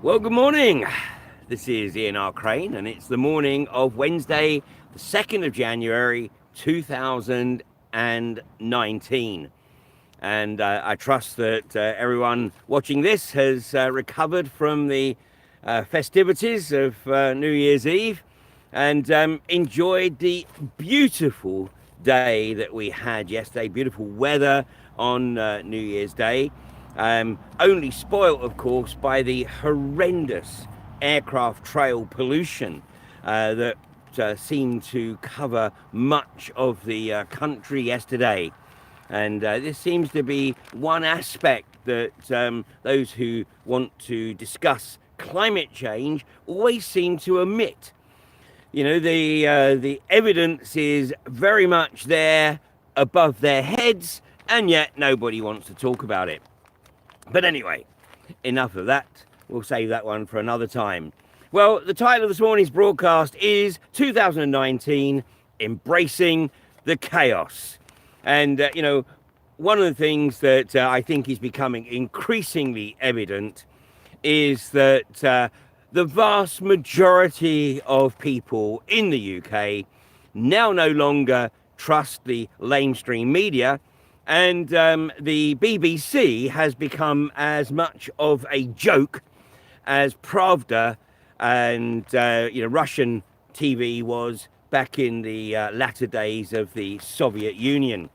Well, good morning. This is Ian R. Crane, and it's the morning of Wednesday, the 2nd of January, 2019. And I trust that everyone watching this has recovered from the festivities of New Year's Eve and enjoyed the beautiful day that we had yesterday, beautiful weather on New Year's Day. Only spoilt, of course, by the horrendous aircraft trail pollution that seemed to cover much of the country yesterday. And this seems to be one aspect that those who want to discuss climate change always seem to omit. You know, the evidence is very much there above their heads, and yet nobody wants to talk about it. But anyway, enough of that. We'll save that one for another time. Well, the title of this morning's broadcast is 2019 Embracing the Chaos. And, one of the things that I think is becoming increasingly evident is that the vast majority of people in the UK now no longer trust the lamestream media, and the BBC has become as much of a joke as Pravda and Russian TV was back in the latter days of the Soviet Union.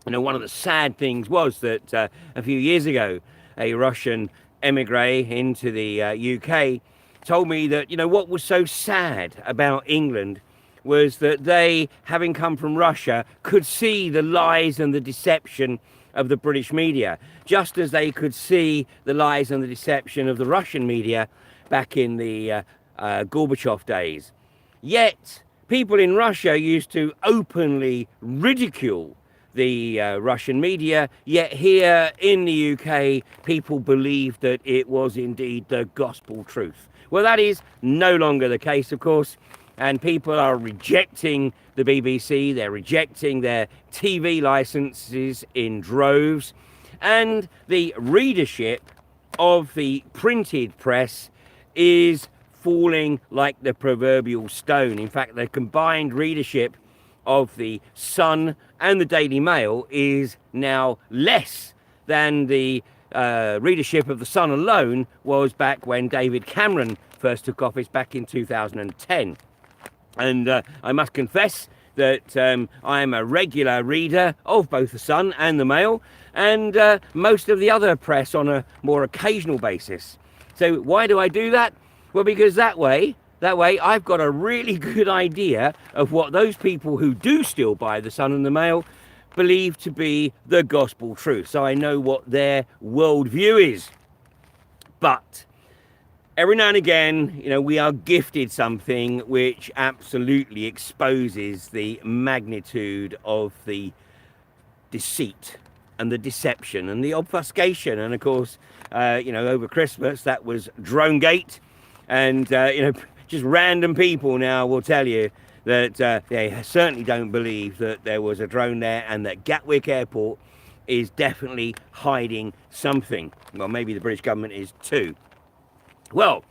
One of the sad things was that a few years ago, a Russian emigre into the UK told me that, what was so sad about England was that they, having come from Russia, could see the lies and the deception of the British media, just as they could see the lies and the deception of the Russian media back in the Gorbachev days. Yet, people in Russia used to openly ridicule the Russian media, yet here in the UK, people believed that it was indeed the gospel truth. Well, that is no longer the case, of course, and people are rejecting the BBC, they're rejecting their TV licenses in droves, and the readership of the printed press is falling like the proverbial stone. In fact, the combined readership of the Sun and the Daily Mail is now less than the readership of the Sun alone was back when David Cameron first took office back in 2010. And I must confess that I am a regular reader of both the Sun and the Mail, and most of the other press on a more occasional basis. So why do I do that? Well, because that way I've got a really good idea of what those people who do still buy the Sun and the Mail believe to be the gospel truth. So I know what their worldview is. But every now and again, we are gifted something which absolutely exposes the magnitude of the deceit and the deception and the obfuscation. And of course, over Christmas, that was Dronegate. And, just random people now will tell you that they certainly don't believe that there was a drone there, and that Gatwick Airport is definitely hiding something. Well, maybe the British government is too. Well,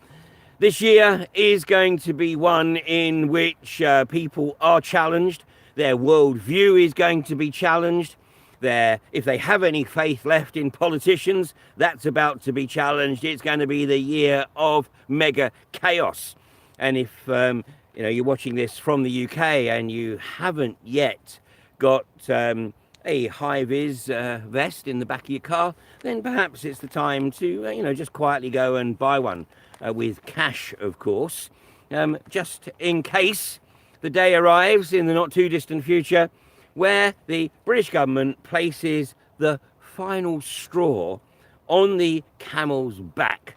this year is going to be one in which people are challenged. Their worldview is going to be challenged. If they have any faith left in politicians, that's about to be challenged. It's going to be the year of mega chaos. And if you're watching this from the UK and you haven't yet got a high-vis vest in the back of your car, then perhaps it's the time to just quietly go and buy one with cash, of course, just in case the day arrives in the not too distant future where the British government places the final straw on the camel's back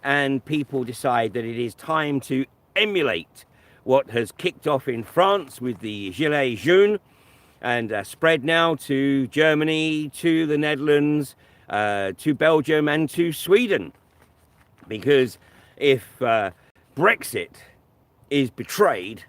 and people decide that it is time to emulate what has kicked off in France with the Gilets jaunes and spread now to Germany, to the Netherlands, to Belgium and to Sweden. Because if Brexit is betrayed,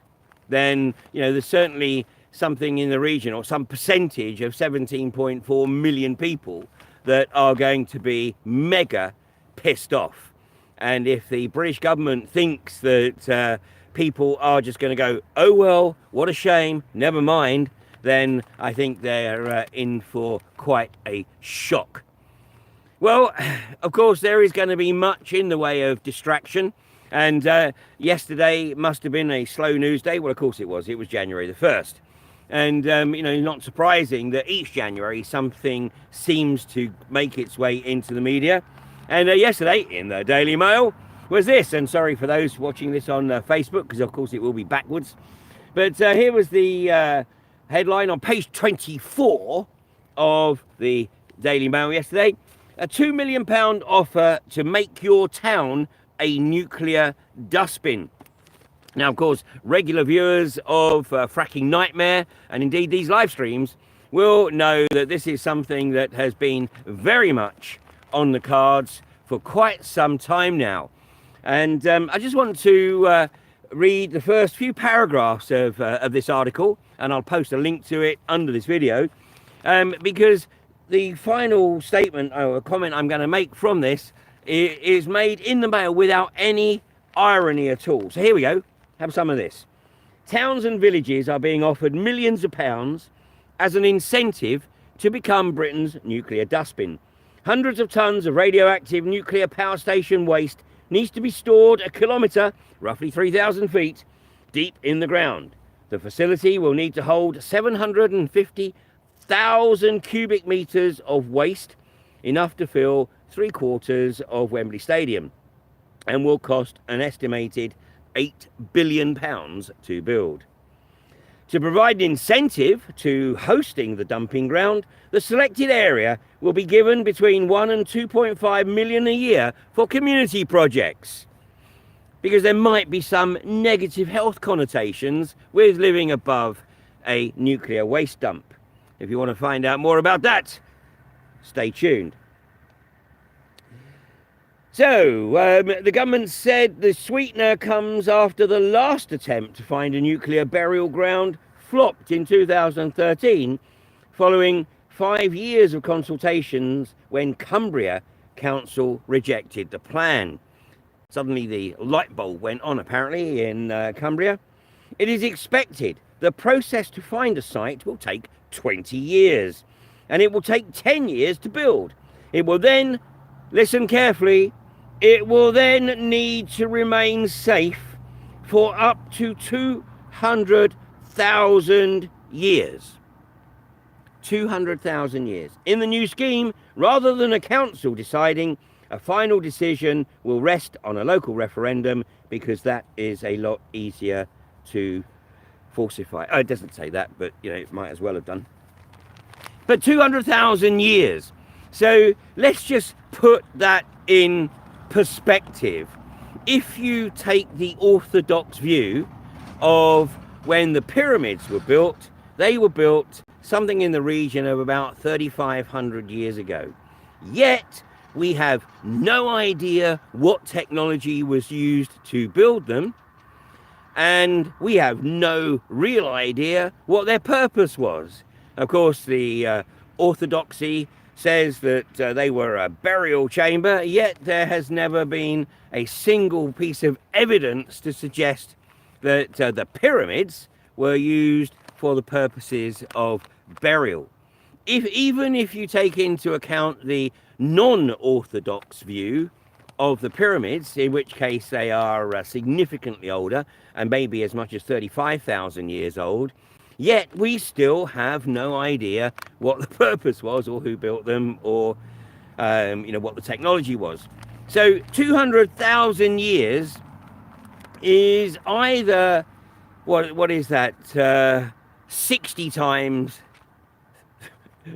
then there's certainly something in the region, or some percentage of 17.4 million people that are going to be mega pissed off. And if the British government thinks that people are just going to go, oh, well, what a shame, never mind, then I think they're in for quite a shock. Well, of course, there is going to be much in the way of distraction. And yesterday must have been a slow news day. Well, of course it was. It was January the 1st. And, not surprising that each January something seems to make its way into the media. And yesterday in the Daily Mail was this. And sorry for those watching this on Facebook, because of course it will be backwards. But here was the headline on page 24 of the Daily Mail yesterday. A £2 million offer to make your town a nuclear dustbin. Now, of course, regular viewers of Fracking Nightmare, and indeed these live streams, will know that this is something that has been very much on the cards for quite some time now. And I just want to read the first few paragraphs of this article, and I'll post a link to it under this video, because the final statement or comment I'm going to make from this is made in the Mail without any irony at all. So here we go. Have some of this. Towns and villages are being offered millions of pounds as an incentive to become Britain's nuclear dustbin. Hundreds of tons of radioactive nuclear power station waste needs to be stored a kilometre, roughly 3,000 feet, deep in the ground. The facility will need to hold 750,000 cubic metres of waste, enough to fill 3/4 of Wembley Stadium, and will cost an estimated £8 billion to build. To provide an incentive to hosting the dumping ground, the selected area will be given between 1 and 2.5 million a year for community projects, because there might be some negative health connotations with living above a nuclear waste dump. If you want to find out more about that, stay tuned. So, the government said the sweetener comes after the last attempt to find a nuclear burial ground flopped in 2013, following 5 years of consultations when Cumbria Council rejected the plan. Suddenly the light bulb went on, apparently, in Cumbria. It is expected the process to find a site will take 20 years, and it will take 10 years to build. It will then, listen carefully, it will then need to remain safe for up to 200,000 years. 200,000 years. In the new scheme, rather than a council deciding, a final decision will rest on a local referendum, because that is a lot easier to falsify. Oh, it doesn't say that, but it might as well have done. But 200,000 years. So let's just put that in perspective. If you take the orthodox view of when the pyramids were built, they were built something in the region of about 3,500 years ago. Yet we have no idea what technology was used to build them, and we have no real idea what their purpose was. Of course, the orthodoxy says that they were a burial chamber, yet there has never been a single piece of evidence to suggest that the pyramids were used for the purposes of burial. Even if you take into account the non-orthodox view of the pyramids, in which case they are significantly older and maybe as much as 35,000 years old, yet we still have no idea what the purpose was, or who built them, or what the technology was. So 200,000 years is either what is that 60 times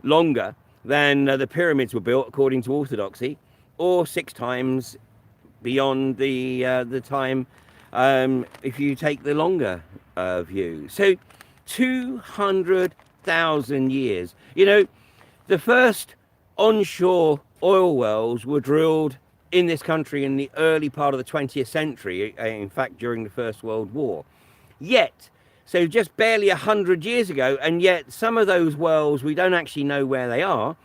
longer than the pyramids were built according to orthodoxy, or 6 times beyond the time if you take the longer view. So 200,000 years. The first onshore oil wells were drilled in this country in the early part of the 20th century, in fact during the First World War. Yet, so just barely 100 years ago, and yet some of those wells, we don't actually know where they are,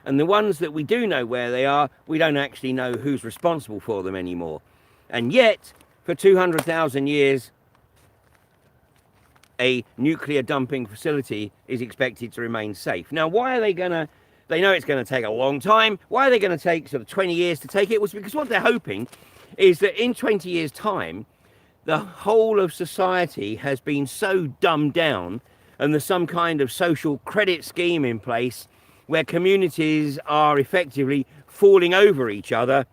And the ones that we do know where they are, we don't actually know who's responsible for them anymore. And yet, for 200,000 years, a nuclear dumping facility is expected to remain safe. Now, why are they going to, they know it's going to take a long time. Why are they going to take sort of 20 years to take it? Was because what they're hoping is that in 20 years' time, the whole of society has been so dumbed down and there's some kind of social credit scheme in place where communities are effectively falling over each other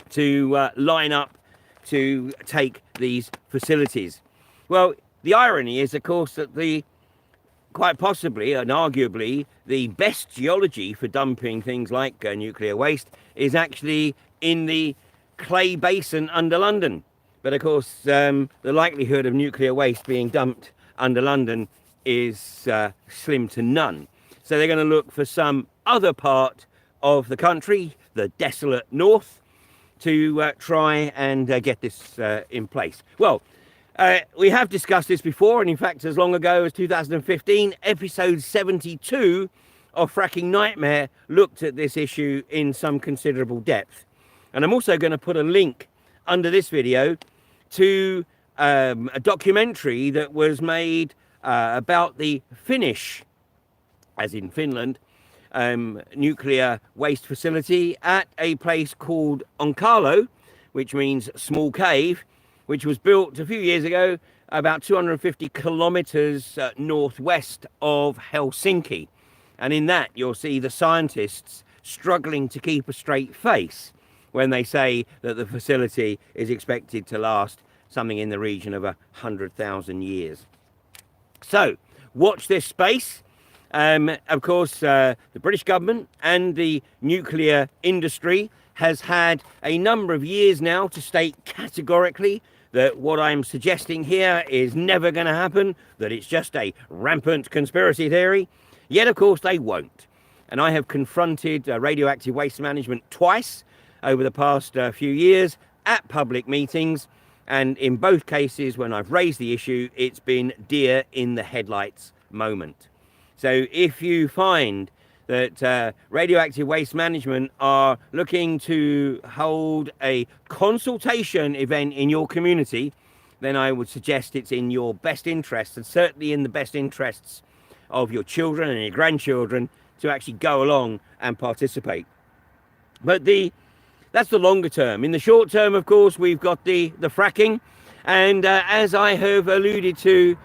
to line up to take these facilities. Well, the irony is, of course, that quite possibly and arguably the best geology for dumping things like nuclear waste is actually in the clay basin under London. But of course, the likelihood of nuclear waste being dumped under London is slim to none. So they're going to look for some other part of the country, the desolate north, to try and get this in place. Well, we have discussed this before, and in fact, as long ago as 2015, episode 72 of Fracking Nightmare looked at this issue in some considerable depth. And I'm also going to put a link under this video to a documentary that was made about the Finnish, as in Finland, nuclear waste facility at a place called Onkalo, which means small cave, which was built a few years ago about 250 kilometers northwest of Helsinki. And in that, you'll see the scientists struggling to keep a straight face when they say that the facility is expected to last something in the region of 100,000 years. So, watch this space. Of course, the British government and the nuclear industry has had a number of years now to state categorically that what I'm suggesting here is never going to happen, that it's just a rampant conspiracy theory. Yet, of course, they won't. And I have confronted radioactive waste management twice over the past few years at public meetings. And in both cases, when I've raised the issue, it's been deer in the headlights moment. So if you find that radioactive waste management are looking to hold a consultation event in your community, then I would suggest it's in your best interests, and certainly in the best interests of your children and your grandchildren, to actually go along and participate. But that's the longer term. In the short term, of course, we've got the fracking. And as I have alluded to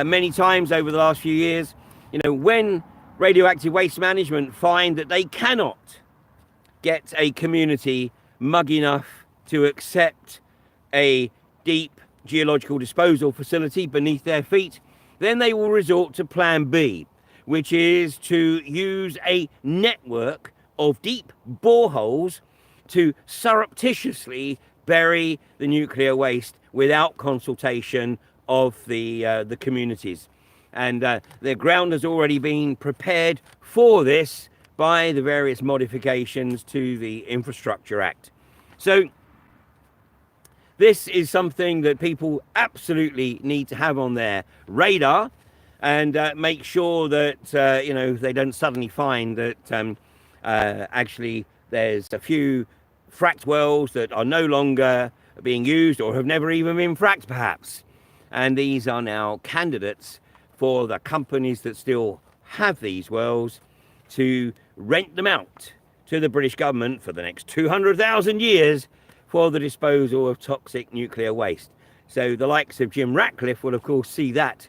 many times over the last few years, you know, when radioactive waste management find that they cannot get a community mug enough to accept a deep geological disposal facility beneath their feet, then they will resort to plan B, which is to use a network of deep boreholes to surreptitiously bury the nuclear waste without consultation of the communities. And the ground has already been prepared for this by the various modifications to the Infrastructure Act. So this is something that people absolutely need to have on their radar, and make sure that you know, they don't suddenly find that actually there's a few fracked wells that are no longer being used or have never even been fracked, perhaps. And these are now candidates for the companies that still have these wells to rent them out to the British government for the next 200,000 years for the disposal of toxic nuclear waste. So the likes of Jim Ratcliffe will, of course, see that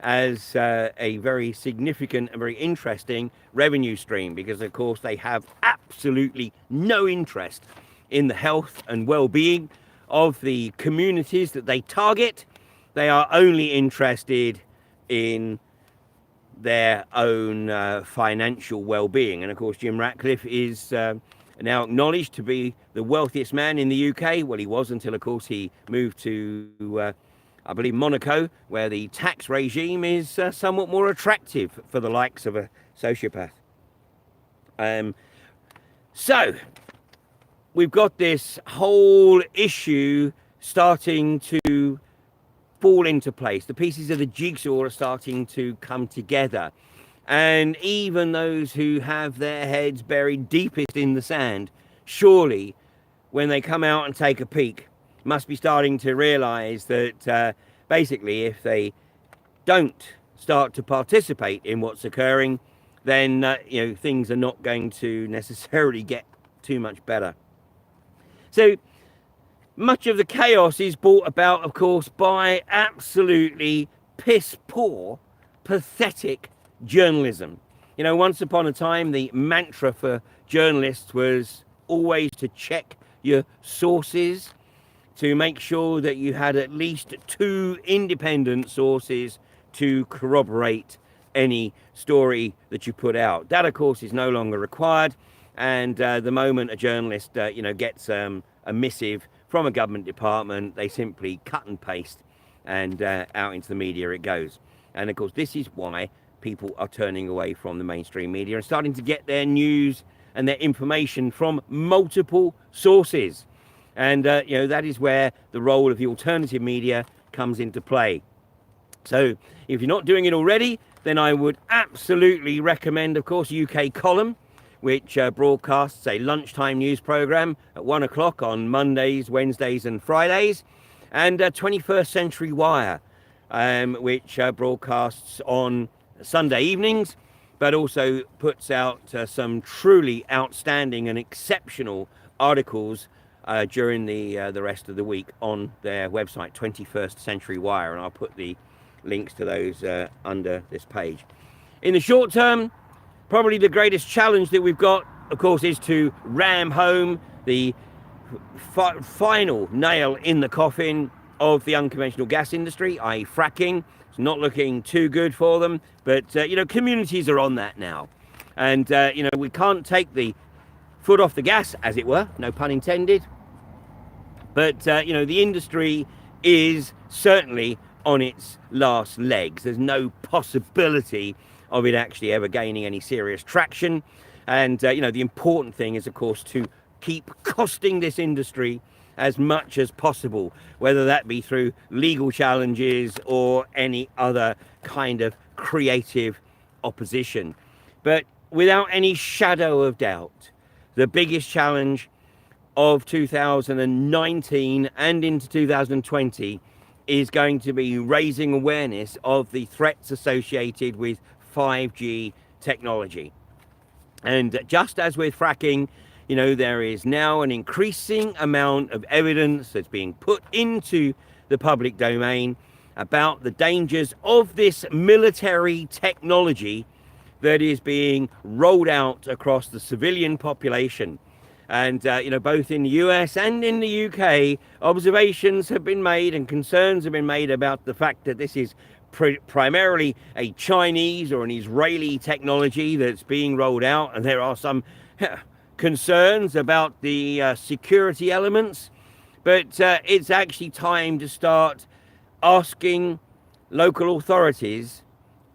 as a very significant and very interesting revenue stream, because, of course, they have absolutely no interest in the health and well-being of the communities that they target. They are only interested in their own financial well-being. And of course, Jim Ratcliffe is now acknowledged to be the wealthiest man in the UK. Well, he was until, of course, he moved to, I believe, Monaco, where the tax regime is somewhat more attractive for the likes of a sociopath. So we've got this whole issue starting to fall into place. The pieces of the jigsaw are starting to come together. And even those who have their heads buried deepest in the sand, surely when they come out and take a peek, must be starting to realize that basically if they don't start to participate in what's occurring, then things are not going to necessarily get too much better. So much of the chaos is brought about, of course, by absolutely piss poor, pathetic journalism. Once upon a time, the mantra for journalists was always to check your sources, to make sure that you had at least 2 independent sources to corroborate any story that you put out. That, of course, is no longer required. And the moment a journalist, gets a missive from a government department, they simply cut and paste, and out into the media it goes. And of course, this is why people are turning away from the mainstream media and starting to get their news and their information from multiple sources. And that is where the role of the alternative media comes into play. So if you're not doing it already, then I would absolutely recommend, of course, UK Column, which broadcasts a lunchtime news program at 1 o'clock on Mondays, Wednesdays and Fridays, and 21st Century Wire, which broadcasts on Sunday evenings, but also puts out some truly outstanding and exceptional articles during the rest of the week on their website, 21st Century Wire, and I'll put the links to those under this page. In the short term, probably the greatest challenge that we've got, of course, is to ram home the final nail in the coffin of the unconventional gas industry, i.e. fracking. It's not looking too good for them, but communities are on that now. And we can't take the foot off the gas, as it were, no pun intended. But the industry is certainly on its last legs. There's no possibility of it actually ever gaining any serious traction. And the important thing is, of course, to keep costing this industry as much as possible, whether that be through legal challenges or any other kind of creative opposition. But without any shadow of doubt, the biggest challenge of 2019 and into 2020 is going to be raising awareness of the threats associated with 5G technology. And just as with fracking, there is now an increasing amount of evidence that's being put into the public domain about the dangers of this military technology that is being rolled out across the civilian population. And, both in the US and in the UK, observations have been made and concerns have been made about the fact that this is primarily a Chinese or an Israeli technology that's being rolled out. And there are some concerns about the security elements. But it's actually time to start asking local authorities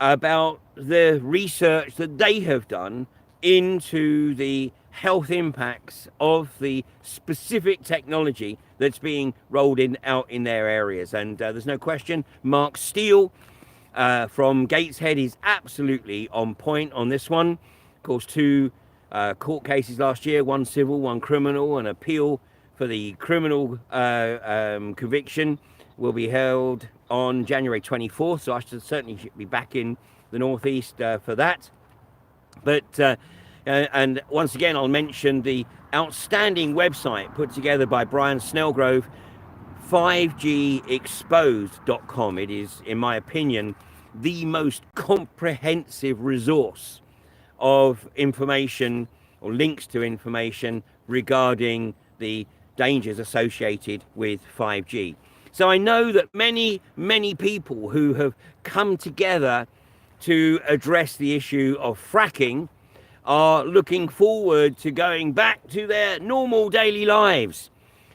about the research that they have done into the health impacts of the specific technology that's being rolled out in their areas. And there's no question, Mark Steele from Gateshead is absolutely on point on this one. Of course, 2 court cases last year, 1 civil, 1 criminal. An appeal for the criminal conviction will be held on January 24th, so I should certainly be back in the Northeast for that. But and once again, I'll mention the outstanding website put together by Brian Snellgrove, 5gexposed.com. It is, in my opinion, the most comprehensive resource of information or links to information regarding the dangers associated with 5G. So I know that many people who have come together to address the issue of fracking are looking forward to going back to their normal daily lives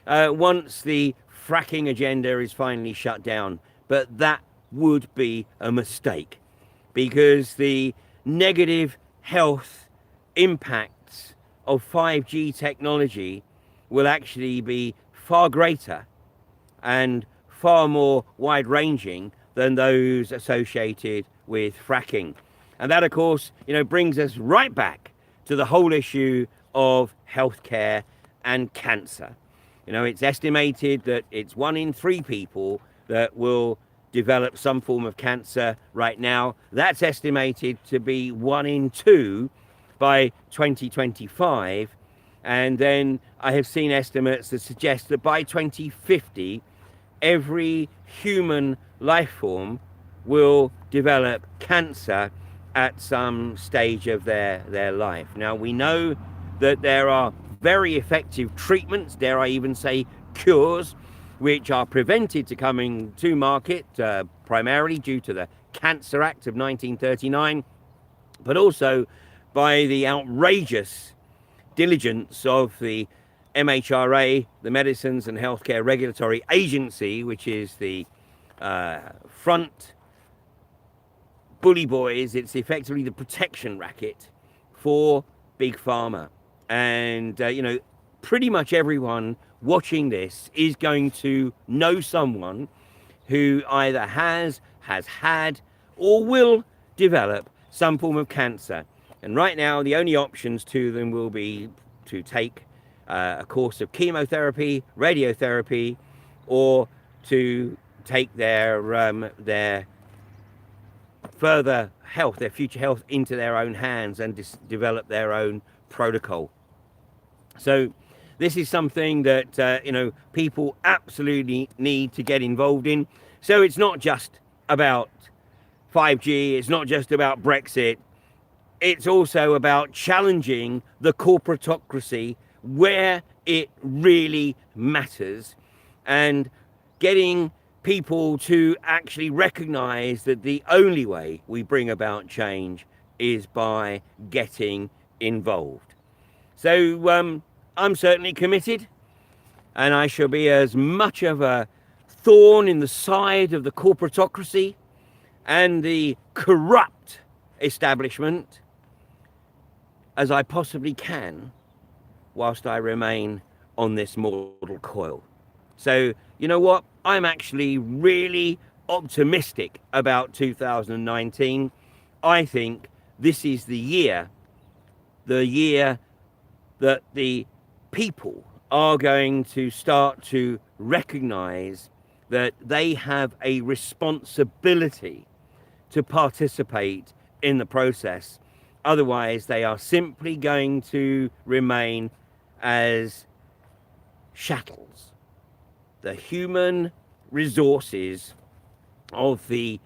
once the fracking agenda is finally shut down. But that would be a mistake, because the negative health impacts of 5G technology will actually be far greater and far more wide-ranging than those associated with fracking. And that, of course, brings us right back to the whole issue of healthcare and cancer. It's estimated that it's 1 in 3 people that will develop some form of cancer right now. That's estimated to be 1 in 2 by 2025. And then I have seen estimates that suggest that by 2050, every human life form will develop cancer at some stage of their life. Now, we know that there are very effective treatments, dare I even say cures, which are prevented to coming to market primarily due to the Cancer Act of 1939, but also by the outrageous diligence of the MHRA, the Medicines and Healthcare Regulatory Agency, which is the front bully boys. It's effectively the protection racket for Big Pharma. And, pretty much everyone watching this is going to know someone who either has had, or will develop some form of cancer. And right now, the only options to them will be to take a course of chemotherapy, radiotherapy, or to take their further health, their future health, into their own hands and develop their own protocol. So this is something that people absolutely need to get involved in. So it's not just about 5G, it's not just about Brexit, it's also about challenging the corporatocracy where it really matters, and getting people to actually recognize that the only way we bring about change is by getting involved. So I'm certainly committed, and I shall be as much of a thorn in the side of the corporatocracy and the corrupt establishment as I possibly can whilst I remain on this mortal coil. So, you know what? I'm actually really optimistic about 2019. I think this is the year that the people are going to start to recognize that they have a responsibility to participate in the process. Otherwise, they are simply going to remain as chattels. The human resources of the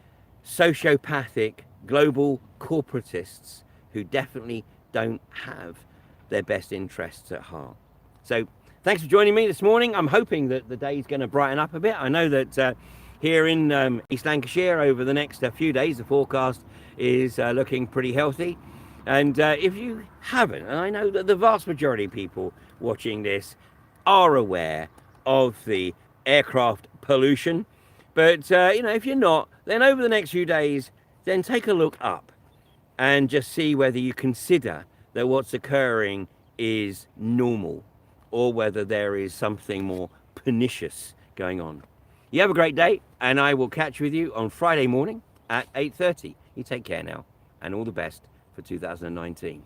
sociopathic global corporatists who definitely don't have their best interests at heart. So thanks for joining me this morning. I'm hoping that the day's going to brighten up a bit. I know that here in East Lancashire over the next few days, the forecast is looking pretty healthy. And if you haven't, and I know that the vast majority of people watching this are aware of the aircraft pollution, but if you're not, then over the next few days, then take a look up and just see whether you consider that what's occurring is normal, or whether there is something more pernicious going on. You have a great day, and I will catch with you on Friday morning at 8:30. You take care now, and all the best for 2019.